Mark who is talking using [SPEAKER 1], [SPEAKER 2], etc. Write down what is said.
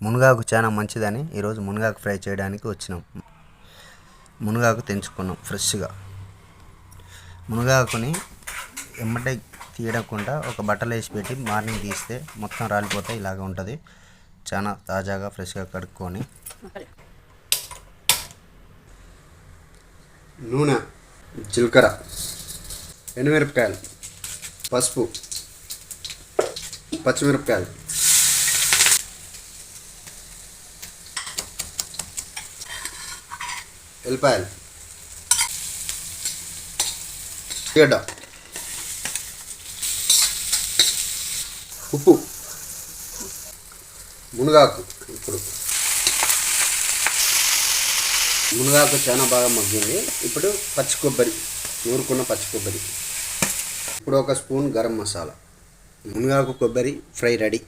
[SPEAKER 1] మునగాకు చాలా మంచిదని ఈరోజు మునగాకు ఫ్రై చేయడానికి వచ్చినాం. మునగాకు తెంచుకున్నాం ఫ్రెష్గా. మునగాకుని ఎమ్మటే తీయకుండా ఒక బట్టలు వేసి పెట్టి మార్నింగ్ తీస్తే మొత్తం రాలిపోతే ఇలాగ ఉంటుంది. చాలా తాజాగా ఫ్రెష్గా కడుక్కొని
[SPEAKER 2] నూనె, జీలకర్ర, ఎండుమిరపకాయలు, పసుపు, పచ్చిమిరపకాయలు, ఎల్లిపాయలు, గడ్డ, ఉప్పు, మునగాకు. ఇప్పుడు మునగాకు చాలా బాగా మగ్గింది. ఇప్పుడు పచ్చి కొబ్బరి, నూరుకున్న పచ్చి కొబ్బరి. ఇప్పుడు ఒక స్పూన్ గరం మసాలా. మునగాకు కొబ్బరి ఫ్రై రెడీ.